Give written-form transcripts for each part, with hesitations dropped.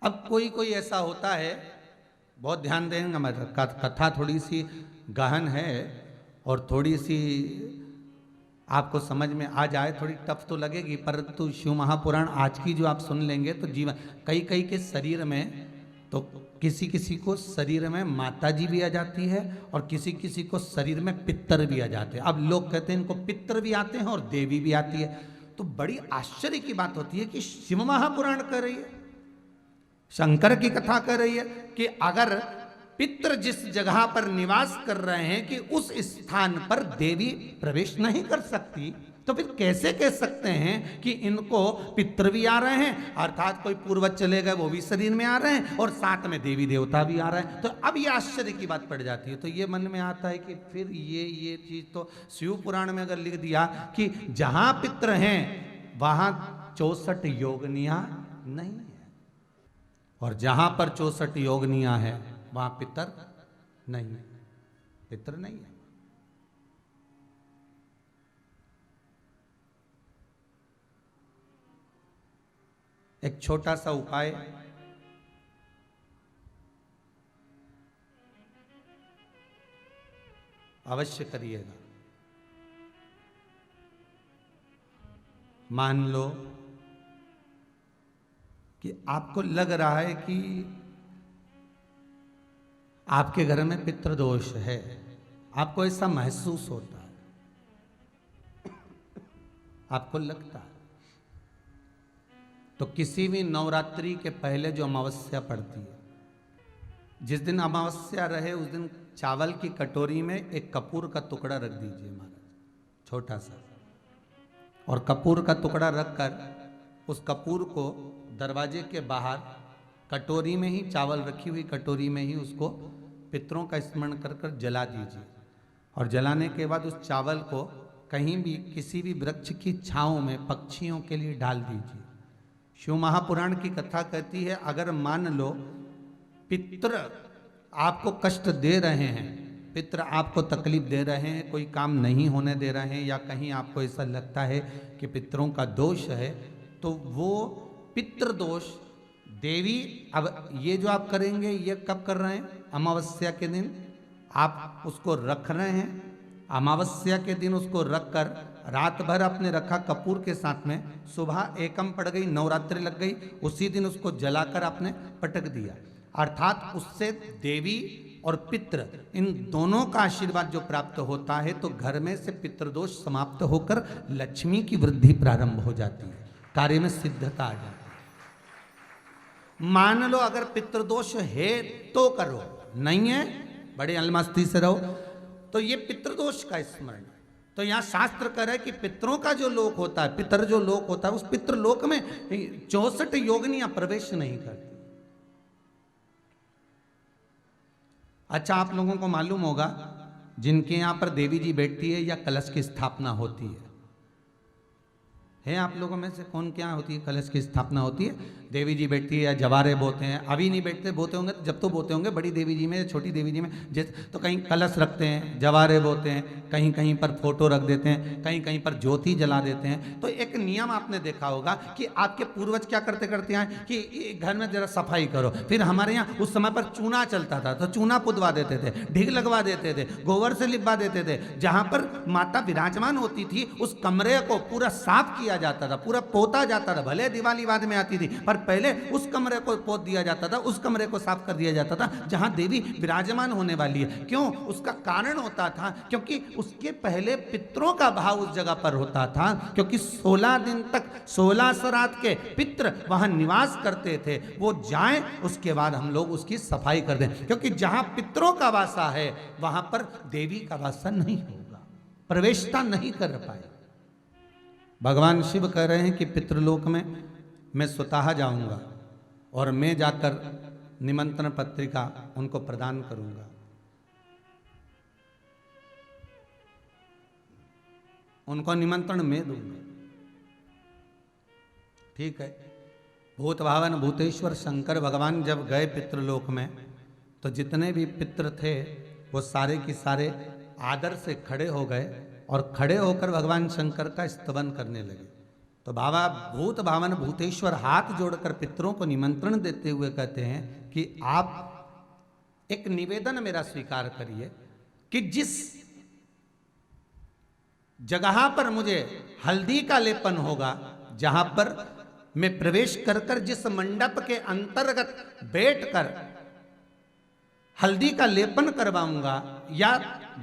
अब कोई कोई ऐसा होता है, बहुत ध्यान देंगे, हमारी कथा थोड़ी सी गहन है और थोड़ी सी आपको समझ में आ जाए, थोड़ी टफ तो लगेगी, परंतु शिव महापुराण आज की जो आप सुन लेंगे तो जीवन कई कई के शरीर में, तो किसी किसी को शरीर में माता जी भी आ जाती है और किसी किसी को शरीर में पितर भी आ जाते हैं। अब लोग कहते हैं इनको पितर भी आते हैं और देवी भी आती है। तो बड़ी आश्चर्य की बात होती है कि शिव महापुराण कर रही है, शंकर की कथा कर रही है कि अगर पितर जिस जगह पर निवास कर रहे हैं कि उस स्थान पर देवी प्रवेश नहीं कर सकती, तो फिर कैसे कह सकते हैं कि इनको पितर भी आ रहे हैं, अर्थात कोई पूर्वज चले गए वो भी शरीर में आ रहे हैं और साथ में देवी देवता भी आ रहे हैं। तो अब ये आश्चर्य की बात पड़ जाती है। तो ये मन में आता है कि फिर ये चीज तो शिव पुराण में अगर लिख दिया कि जहां पितर हैं वहां 64 योगनियां नहीं है, और जहां पर 64 योगनियां है वहां पितर नहीं है, पितर नहीं है। एक छोटा सा उपाय, अवश्य करिएगा। मान लो कि आपको लग रहा है कि आपके घर में पितृदोष है, आपको ऐसा महसूस होता है, आपको लगता है, तो किसी भी नवरात्रि के पहले जो अमावस्या पड़ती है, जिस दिन अमावस्या रहे उस दिन चावल की कटोरी में एक कपूर का टुकड़ा रख दीजिए महाराज, छोटा सा, और कपूर का टुकड़ा रखकर उस कपूर को दरवाजे के बाहर कटोरी में ही, चावल रखी हुई कटोरी में ही उसको पितरों का स्मरण कर कर जला दीजिए। और जलाने के बाद उस चावल को कहीं भी किसी भी वृक्ष की छांव में पक्षियों के लिए डाल दीजिए। शिव महापुराण की कथा कहती है अगर मान लो पितर आपको कष्ट दे रहे हैं, पितर आपको तकलीफ दे रहे हैं, कोई काम नहीं होने दे रहे हैं, या कहीं आपको ऐसा लगता है कि पितरों का दोष है, तो वो पितृ दोष देवी, अब ये जो आप करेंगे ये कब कर रहे हैं? अमावस्या के दिन आप उसको रख रहे हैं, अमावस्या के दिन उसको रखकर रात भर आपने रखा कपूर के साथ में, सुबह एकम पड़ गई, नवरात्रि लग गई, उसी दिन उसको जलाकर आपने पटक दिया। अर्थात उससे देवी और पितृ इन दोनों का आशीर्वाद जो प्राप्त होता है, तो घर में से पितृदोष समाप्त होकर लक्ष्मी की वृद्धि प्रारंभ हो जाती है, कार्य में सिद्धता आ जाती है। मान लो अगर पितृदोष है तो करो, नहीं है बड़े अलमस्ती से रहो, तो ये पितृदोष का स्मरण। तो यहाँ शास्त्र कह रहा है कि पितरों का जो लोक होता है, पितर जो लोक होता है, उस पितृलोक में 64 योगिनियां प्रवेश नहीं करती। अच्छा, आप लोगों को मालूम होगा जिनके यहाँ पर देवी जी बैठती है या कलश की स्थापना होती है आप लोगों में से कौन क्या होती है? कलश की स्थापना होती है, देवी जी बैठती है या जवारे बोते हैं, अभी नहीं बैठते, बोते होंगे जब तो बोते होंगे, बड़ी देवी जी में या छोटी देवी जी में तो कहीं कलश रखते हैं, जवारे बोते हैं, कहीं कहीं पर फोटो रख देते हैं, कहीं कहीं पर ज्योति जला देते हैं। तो एक नियम आपने देखा होगा कि आपके पूर्वज क्या करते करते आए कि घर में जरा सफाई करो, फिर हमारे यहाँ उस समय पर चूना चलता था, तो चूना पुदवा देते थे, ढिग लगवा देते थे, गोबर से लिपवा देते थे, जहाँ पर माता विराजमान होती थी उस कमरे को पूरा साफ किया जाता था, पूरा पोता जाता था। भले दिवाली बाद में आती थी, पर पहले उस कमरे को पोत दिया जाता था, उस कमरे को साफ कर दिया जाता था जहां देवी विराजमान होने वाली है। क्यों? उसका कारण होता था क्योंकि उसके पहले पितरों का भाव उस जगह पर होता था, क्योंकि 16 दिन तक 16 श्राद्ध के पितर वहां निवास करते थे, वो जाएं उसके बाद हम लोग उसकी सफाई कर दें, क्योंकि जहां पितरों का वासा है वहां पर देवी का वासा नहीं होगा, प्रवेशता नहीं कर पाए। भगवान शिव कह रहे हैं कि पितृलोक में मैं स्वतः जाऊंगा और मैं जाकर निमंत्रण पत्रिका उनको प्रदान करूंगा। उनको निमंत्रण मैं दूंगा, ठीक है। भूत भावन भूतेश्वर शंकर भगवान जब गए पितृलोक में, तो जितने भी पितृ थे वो सारे की सारे आदर से खड़े हो गए और खड़े होकर भगवान शंकर का स्तवन करने लगे। तो बाबा भूत भावन भूतेश्वर हाथ जोड़कर पितरों को निमंत्रण देते हुए कहते हैं कि आप एक निवेदन मेरा स्वीकार करिए कि जिस जगह पर मुझे हल्दी का लेपन होगा, जहां पर मैं प्रवेश कर कर जिस मंडप के अंतर्गत बैठकर हल्दी का लेपन करवाऊंगा, या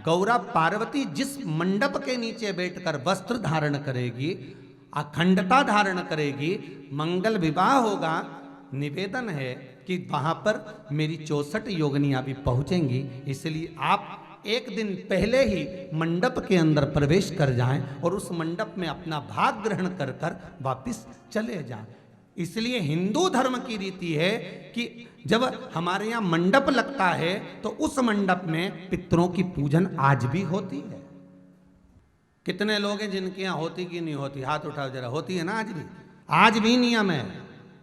गौरा पार्वती जिस मंडप के नीचे बैठकर वस्त्र धारण करेगी, अखंडता धारण करेगी, मंगल विवाह होगा, निवेदन है कि वहां पर मेरी 64 योगिनियां भी पहुंचेंगी। इसलिए आप एक दिन पहले ही मंडप के अंदर प्रवेश कर जाएं और उस मंडप में अपना भाग ग्रहण कर कर वापिस चले जाएं। इसलिए हिंदू धर्म की रीति है कि जब हमारे यहाँ मंडप लगता है तो उस मंडप में पितरों की पूजन आज भी होती है। कितने लोग हैं जिनके यहाँ होती कि नहीं होती? हाथ उठाओ जरा। होती है ना आज भी? आज भी नियम है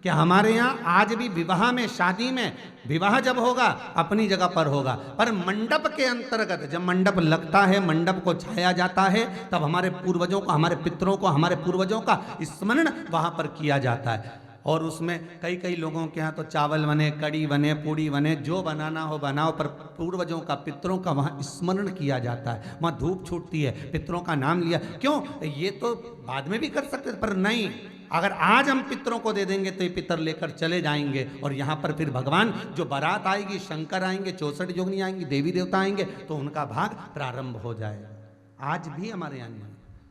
कि हमारे यहाँ आज भी विवाह में, शादी में, विवाह जब होगा अपनी जगह पर होगा, पर मंडप के अंतर्गत जब मंडप लगता है, मंडप को छाया जाता है, तब हमारे पूर्वजों को, हमारे पितरों को, हमारे पूर्वजों का स्मरण वहां पर किया जाता है। और उसमें कई कई लोगों के यहाँ तो चावल बने, कड़ी बने, पूड़ी बने, जो बनाना हो बनाओ, पर पूर्वजों का, पितरों का वहाँ स्मरण किया जाता है। वहाँ धूप छूटती है, पितरों का नाम लिया। क्यों? ये तो बाद में भी कर सकते, पर नहीं, अगर आज हम पितरों को दे देंगे तो ये पितर लेकर चले जाएंगे और यहाँ पर फिर भगवान जो बारात आएगी, शंकर आएंगे, 64 योगिनी आएंगी, देवी देवता आएंगे, तो उनका भाग प्रारंभ हो जाएगा। आज भी हमारे यहाँ नहीं।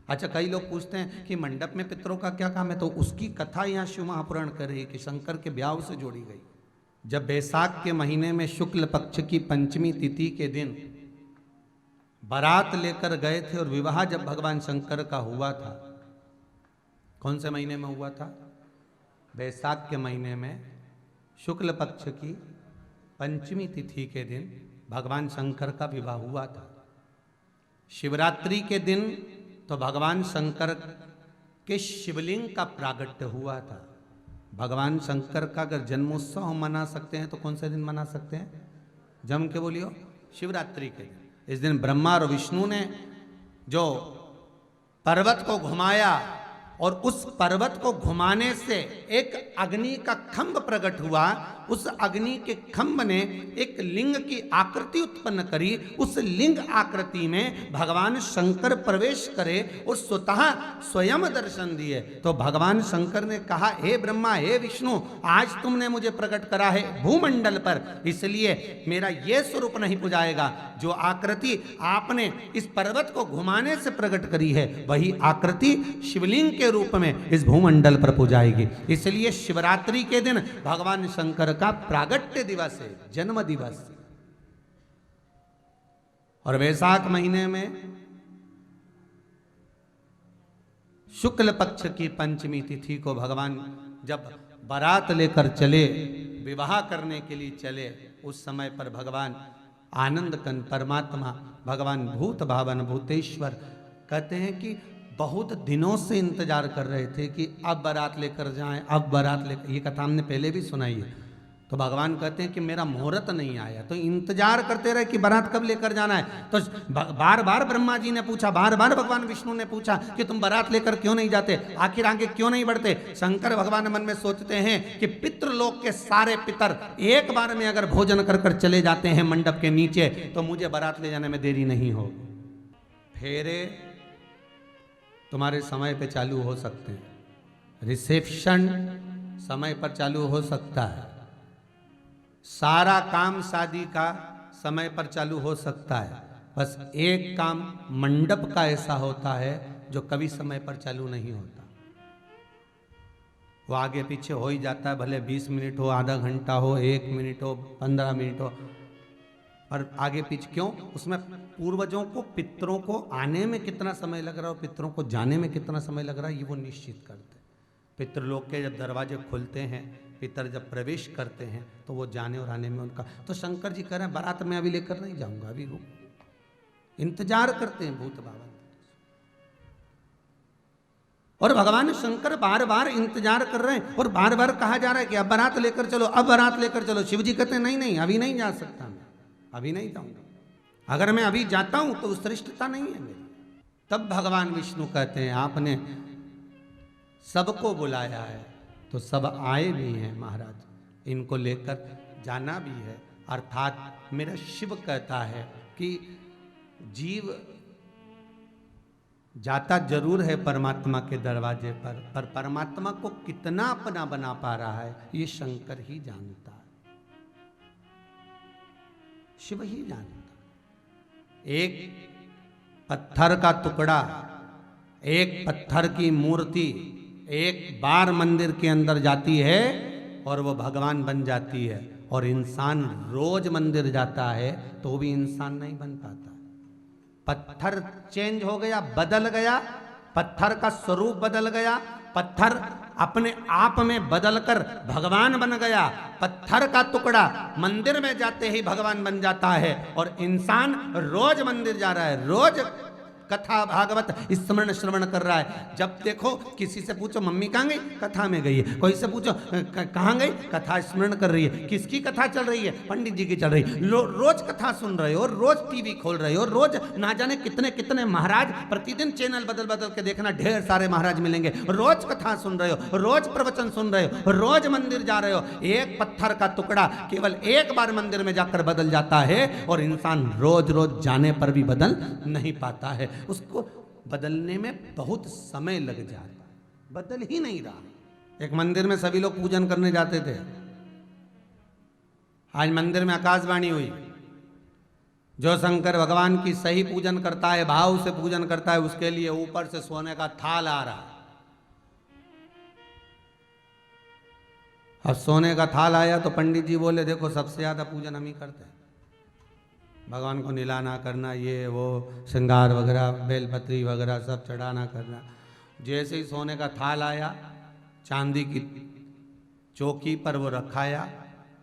अच्छा, कई लोग पूछते हैं कि मंडप में पितरों का क्या काम है, तो उसकी कथा यहाँ शिव महापुराण कर रही है कि शंकर के ब्याह से जोड़ी गई। जब बैसाख के महीने में शुक्ल पक्ष की पंचमी तिथि के दिन बारात लेकर गए थे और विवाह जब भगवान शंकर का हुआ था, कौन से महीने में हुआ था? बैसाख के महीने में शुक्ल पक्ष की पंचमी तिथि के दिन भगवान शंकर का विवाह हुआ था। शिवरात्रि के दिन तो भगवान शंकर के शिवलिंग का प्रागट्य हुआ था। भगवान शंकर का अगर जन्मोत्सव हम मना सकते हैं तो कौन से दिन मना सकते हैं? जम के बोलियो, शिवरात्रि के दिन। इस दिन ब्रह्मा और विष्णु ने जो पर्वत को घुमाया और उस पर्वत को घुमाने से एक अग्नि का खंभ प्रकट हुआ। उस अग्नि के खंभ ने एक लिंग की आकृति उत्पन्न करी। उस लिंग आकृति में भगवान शंकर प्रवेश करे और स्वतः स्वयं दर्शन दिए। तो भगवान शंकर ने कहा, हे ब्रह्मा, हे विष्णु, आज तुमने मुझे प्रकट करा है भूमंडल पर, इसलिए मेरा यह स्वरूप नहीं पुजाएगा। जो आकृति आपने इस पर्वत को घुमाने से प्रकट करी है, वही आकृति शिवलिंग के रूप में इस भूमंडल पर पूजाएगी। इसलिए शिवरात्रि के दिन भगवान शंकर का प्रागट्य दिवस है, जन्म दिवस। और वैशाख महीने में शुक्ल पक्ष की पंचमी तिथि को भगवान जब बारात लेकर चले, विवाह करने के लिए चले, उस समय पर भगवान आनंद कंद परमात्मा, भगवान भूत भावन भूतेश्वर कहते हैं कि बहुत दिनों से इंतजार कर रहे थे कि अब बारात लेकर जाएं, अब बारात लेकर। ये कथा हमने पहले भी सुनाई है। तो भगवान कहते हैं कि मेरा मुहूर्त नहीं आया, तो इंतजार करते रहे कि बारात कब लेकर जाना है। तो बार बार ब्रह्मा जी ने पूछा, बार बार भगवान विष्णु ने पूछा कि तुम बारात लेकर क्यों नहीं जाते, आखिर आगे क्यों नहीं बढ़ते। शंकर भगवान मन में सोचते हैं कि पितृलोक के सारे पितर एक बार में अगर भोजन कर कर चले जाते हैं मंडप के नीचे, तो मुझे बारात ले जाने में देरी नहीं होगी। फेरे तुम्हारे समय पे चालू हो सकते हैं, रिसेप्शन समय पर चालू हो सकता है, सारा काम शादी का समय पर चालू हो सकता है। बस एक काम मंडप का ऐसा होता है जो कभी समय पर चालू नहीं होता। वो आगे पीछे हो ही जाता है, भले 20 मिनट हो, आधा घंटा हो, 1 मिनट हो, 15 मिनट हो, पर आगे पीछे क्यों? उसमें पूर्वजों को, पितरों को आने में कितना समय लग रहा है और पितरों को जाने में कितना समय लग रहा है, ये वो निश्चित करते हैं। पितृलोक के जब दरवाजे खुलते हैं, पितर जब प्रवेश करते हैं, तो वो जाने और आने में उनका। तो शंकर जी कह रहे हैं बारात में अभी लेकर नहीं जाऊंगा, अभी रुक। इंतजार करते हैं भूत बाबा। और भगवान शंकर बार बार इंतजार कर रहे हैं और बार बार कहा जा रहा है कि अब बारात लेकर चलो, अब बारात लेकर चलो। शिव जी कहते हैं नहीं नहीं, अभी नहीं जा सकता, मैं अभी नहीं जाऊंगा। अगर मैं अभी जाता हूं तो श्रेष्ठता नहीं है मेरी। तब भगवान विष्णु कहते हैं, आपने सबको बुलाया है, तो सब आए भी हैं महाराज, इनको लेकर जाना भी है। अर्थात मेरा शिव कहता है कि जीव जाता जरूर है परमात्मा के दरवाजे पर परमात्मा को कितना अपना बना पा रहा है ये शंकर ही जानता है, शिव ही जानता। एक पत्थर का टुकड़ा, एक पत्थर की मूर्ति एक बार मंदिर के अंदर जाती है और वो भगवान बन जाती है, और इंसान रोज मंदिर जाता है तो भी इंसान नहीं बन पाता। पत्थर चेंज हो गया, बदल गया, पत्थर का स्वरूप बदल गया, पत्थर अपने आप में बदलकर भगवान बन गया। पत्थर का टुकड़ा मंदिर में जाते ही भगवान बन जाता है, और इंसान रोज मंदिर जा रहा है, रोज कथा भागवत स्मरण श्रवण कर रहा है। जब देखो किसी से पूछो मम्मी कहाँ गई, कथा में गई है। कोई से पूछो कहाँ गई, कथा स्मरण कर रही है। किसकी कथा चल रही है, पंडित जी की चल रही है। रोज कथा सुन रहे हो, रोज टीवी खोल रहे हो, रोज ना जाने कितने कितने महाराज, प्रतिदिन चैनल बदल बदल के देखना, ढेर सारे महाराज मिलेंगे। रोज कथा सुन रहे हो, रोज प्रवचन सुन रहे हो, रोज मंदिर जा रहे हो। एक पत्थर का टुकड़ा केवल एक बार मंदिर में जाकर बदल जाता है, और इंसान रोज रोज जाने पर भी बदल नहीं पाता है। उसको बदलने में बहुत समय लग जाता है, बदल ही नहीं रहा। एक मंदिर में सभी लोग पूजन करने जाते थे, आज मंदिर में आकाशवाणी हुई। जो शंकर भगवान की सही पूजन करता है, भाव से पूजन करता है, उसके लिए ऊपर से सोने का थाल आ रहा है। अब सोने का थाल आया तो पंडित जी बोले देखो सबसे ज्यादा पूजन हम ही करते हैं, भगवान को निलाना करना, ये वो श्रृंगार वगैरह, बेलपत्री वगैरह सब चढ़ाना करना। जैसे ही सोने का थाल आया, चांदी की चौकी पर वो रखाया,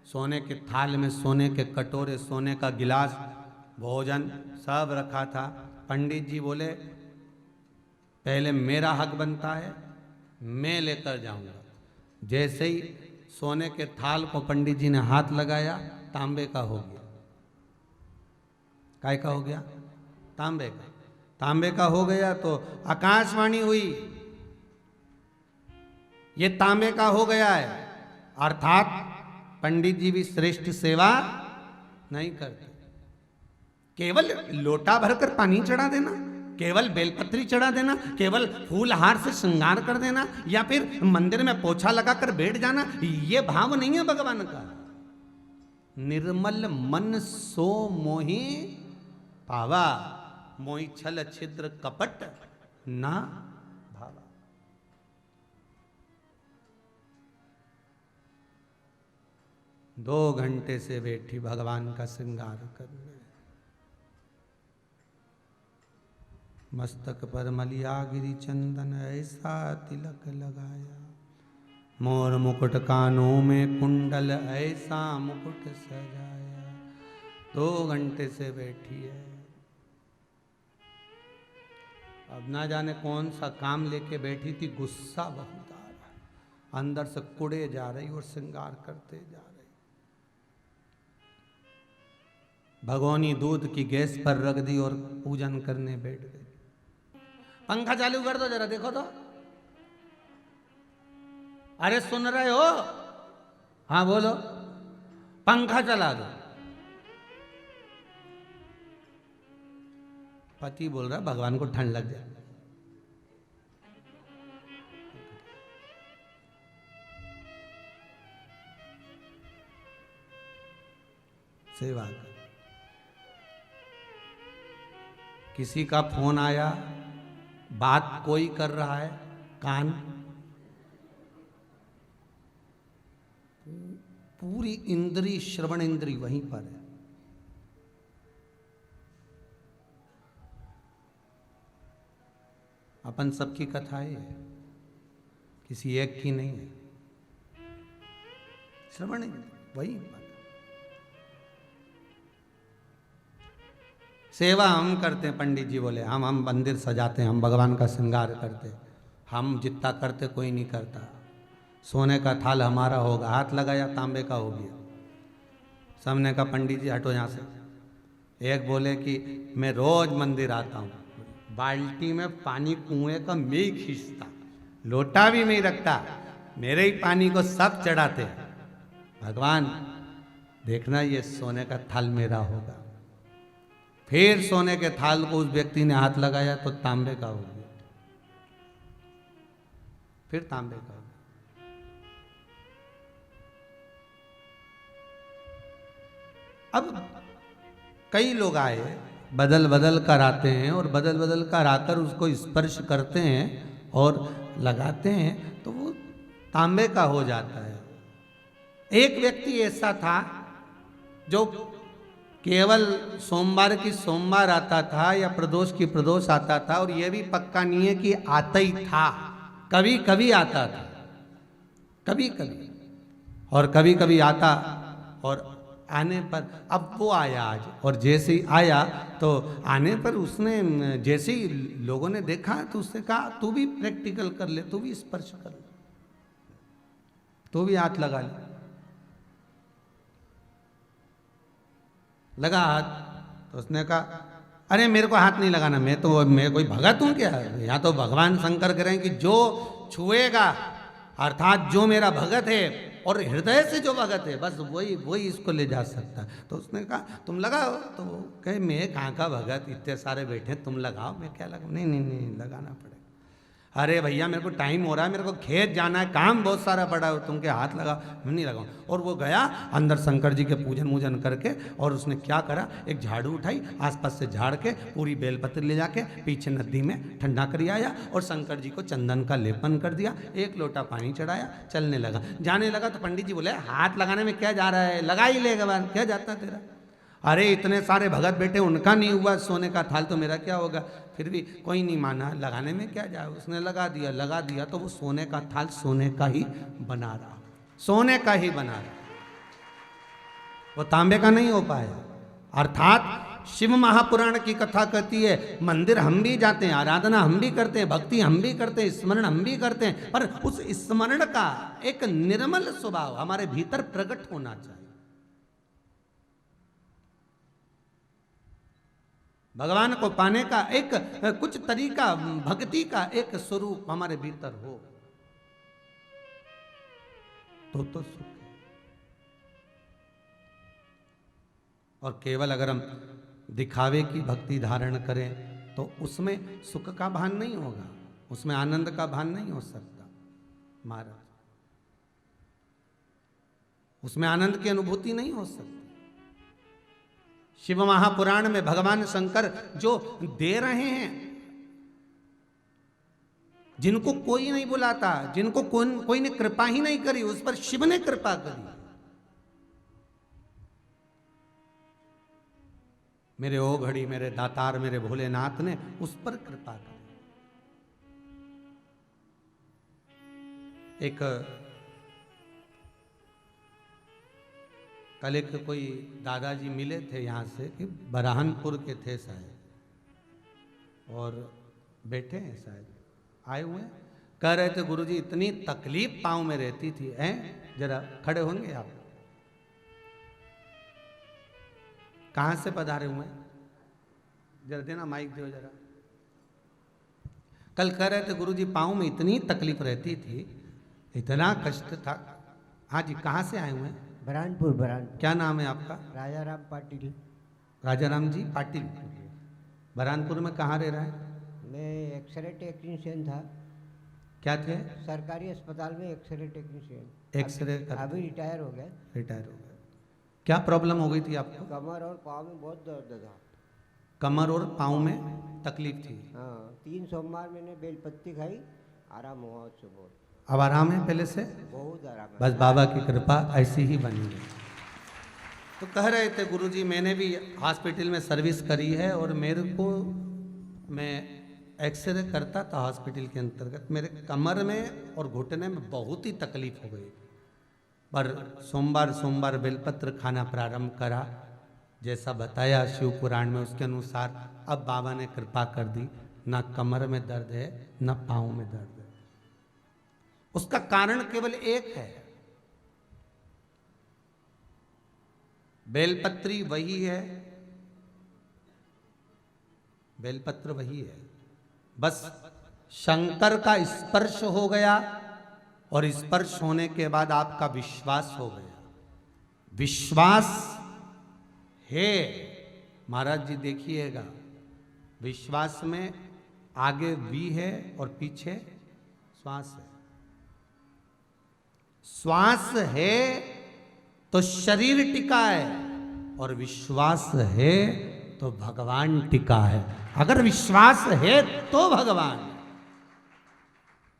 सोने के थाल में सोने के कटोरे, सोने का गिलास, भोजन सब रखा था। पंडित जी बोले पहले मेरा हक बनता है, मैं लेकर जाऊंगा। जैसे ही सोने के थाल को पंडित जी ने हाथ लगाया, तांबे का हो गया। काय का हो गया, तांबे का। तांबे का हो गया तो आकाशवाणी हुई, ये तांबे का हो गया है। अर्थात पंडित जी भी श्रेष्ठ सेवा नहीं करते। केवल लोटा भरकर पानी चढ़ा देना, केवल बेलपत्री चढ़ा देना, केवल फूल हार से श्रृंगार कर देना, या फिर मंदिर में पोछा लगाकर बैठ जाना, ये भाव नहीं है भगवान का। निर्मल मन सो मोहि पावा, मोहि छल छिद्र कपट ना भावा। दो घंटे से बैठी भगवान का श्रृंगार करने, मस्तक पर मलिया गिरी चंदन ऐसा तिलक लगाया, मोर मुकुट कानों में कुंडल ऐसा मुकुट सजाया। 2 घंटे से बैठी है, अब ना जाने कौन सा काम लेके बैठी थी, गुस्सा बहुत आ रहा है, अंदर से कुड़े जा रही और श्रृंगार करते जा रही। भगोनी दूध की गैस पर रख दी और पूजन करने बैठ गई। पंखा चालू कर दो जरा, देखो तो, अरे सुन रहे हो, हाँ बोलो, पंखा चला दो। पति बोल रहा भगवान को ठंड लग जाए। सेवा कर। किसी का फोन आया, बात कोई कर रहा है, कान पूरी इंद्री, श्रवण इंद्री वहीं पर है। अपन सबकी कथाएं है, किसी एक की नहीं है। श्रवण वही पर। सेवा हम करते हैं, पंडित जी बोले हम मंदिर सजाते हैं, हम भगवान का श्रृंगार करते, हम जितना करते कोई नहीं करता। सोने का थाल हमारा होगा, हाथ लगाया तांबे का हो गया। सामने का पंडित जी हटो यहाँ से। एक बोले कि मैं रोज मंदिर आता हूँ, बाल्टी में पानी कुएं का मैं ही खींचता, लोटा भी नहीं रखता, मेरे ही पानी को सब चढ़ाते। भगवान देखना ये सोने का थाल मेरा होगा। फिर सोने के थाल को उस व्यक्ति ने हाथ लगाया तो तांबे का हो गया, फिर तांबे का हो गया। अब कई लोग आए, बदल बदल कर आते हैं और बदल बदल कर आकर उसको स्पर्श करते हैं और लगाते हैं तो वो तांबे का हो जाता है। एक व्यक्ति ऐसा था जो केवल सोमवार की सोमवार आता था या प्रदोष की प्रदोष आता था, और यह भी पक्का नहीं है कि आता ही था, कभी कभी आता था, कभी कभी, और कभी कभी आता। और आने पर अब वो आया आज, और जैसे ही आया तो आने पर उसने जैसे ही लोगों ने देखा तो उसने कहा तू भी प्रैक्टिकल कर ले, तू भी स्पर्श कर ले, तू भी हाथ लगा ले। लगा हाथ तो उसने कहा अरे मेरे को हाथ नहीं लगाना, मैं कोई भगत हूं क्या? यहाँ तो भगवान शंकर कह रहे हैं कि जो छुएगा, अर्थात जो मेरा भगत है और हृदय से जो भगत है, बस वही इसको ले जा सकता। तो उसने कहा तुम लगाओ। तो कहे मैं कहाँ का भगत, इतने सारे बैठे, तुम लगाओ, मैं क्या लगाऊं? नहीं लगाना पड़ेगा। अरे भैया मेरे को टाइम हो रहा है, मेरे को खेत जाना है, काम बहुत सारा पड़ा है, तुम के हाथ लगा, मैं नहीं लगाऊं। और वो गया अंदर शंकर जी के पूजन वूजन करके, और उसने क्या करा, एक झाड़ू उठाई, आसपास से झाड़ के पूरी बेलपत्र ले जाके पीछे नदी में ठंडा कर आया और शंकर जी को चंदन का लेपन कर दिया, एक लोटा पानी चढ़ाया, चलने लगा। जाने लगा तो पंडित जी बोले हाथ लगाने में क्या जा रहा है, लगा ही लेगा, क्या जाता तेरा? अरे इतने सारे भगत बेटे, उनका नहीं हुआ सोने का थाल तो मेरा क्या होगा? फिर भी कोई नहीं माना, लगाने में क्या जाए, उसने लगा दिया तो वो सोने का थाल सोने का ही बना रहा, सोने का ही बना रहा, वो तांबे का नहीं हो पाया। अर्थात शिव महापुराण की कथा कहती है मंदिर हम भी जाते हैं, आराधना हम भी करते हैं, भक्ति हम भी करते हैं, स्मरण हम भी करते हैं, पर उस स्मरण का एक निर्मल स्वभाव हमारे भीतर प्रकट होना चाहिए। भगवान को पाने का एक कुछ तरीका, भक्ति का एक स्वरूप हमारे भीतर हो तो सुख है। और केवल अगर हम दिखावे की भक्ति धारण करें तो उसमें सुख का भान नहीं होगा, उसमें आनंद का भान नहीं हो सकता महाराज, उसमें आनंद की अनुभूति नहीं हो सकती। शिव महापुराण में भगवान शंकर जो दे रहे हैं, जिनको कोई नहीं बुलाता, जिनको कोई ने कृपा ही नहीं करी, उस पर शिव ने कृपा करी। मेरे ओ घड़ी, मेरे दातार, मेरे भोलेनाथ ने उस पर कृपा करी। एक कल एक कोई दादाजी मिले थे यहाँ से, कि बरहानपुर के थे शायद, और बैठे हैं शायद, आए हुए हैं, कह रहे थे गुरुजी इतनी तकलीफ पाँव में रहती थी। हैं जरा खड़े होंगे आप? कहाँ से पधारे हुए? जरा देना माइक दो जरा। कल कह रहे थे गुरुजी पाँव में इतनी तकलीफ रहती थी, इतना कष्ट था। हाँ जी, कहाँ से आए हुए हैं? बरहानपुर। क्या नाम है आपका? राजाराम पाटिल। राजाराम जी पाटिल। बरहानपुर में कहाँ रह रहा है? मैं एक्सरे टेक्नीशियन था। क्या थे? सरकारी अस्पताल में एक्सरे टेक्नीशियन। एक्सरे अभी रिटायर हो गया। रिटायर हो गया। क्या प्रॉब्लम हो गई थी आपको? कमर और पाँव में बहुत दर्द था। कमर और पाँव में तकलीफ थी? हाँ, 3 सोमवार मैंने बेलपत्ती खाई, आराम हुआ उससे बहुत। अब आराम है पहले से? बहुत आराम है। बस बाबा की कृपा ऐसी ही बनी है। तो कह रहे थे गुरुजी मैंने भी हॉस्पिटल में सर्विस करी है, और मेरे को, मैं एक्सरे करता था हॉस्पिटल के अंतर्गत, मेरे कमर में और घुटने में बहुत ही तकलीफ हो गई, पर सोमवार बेलपत्र खाना प्रारंभ करा, जैसा बताया शिव पुराण में उसके अनुसार अब बाबा ने कृपा कर दी, ना कमर में दर्द है ना पाँव में दर्द है। उसका कारण केवल एक है, बेलपत्री वही है, बेलपत्र वही है, बस शंकर का स्पर्श हो गया और स्पर्श होने के बाद आपका विश्वास हो गया। विश्वास है, महाराज जी देखिएगा, विश्वास में आगे वी है और पीछे श्वास है। श्वास है तो शरीर टिका है और विश्वास है तो भगवान टिका है। अगर विश्वास है तो भगवान,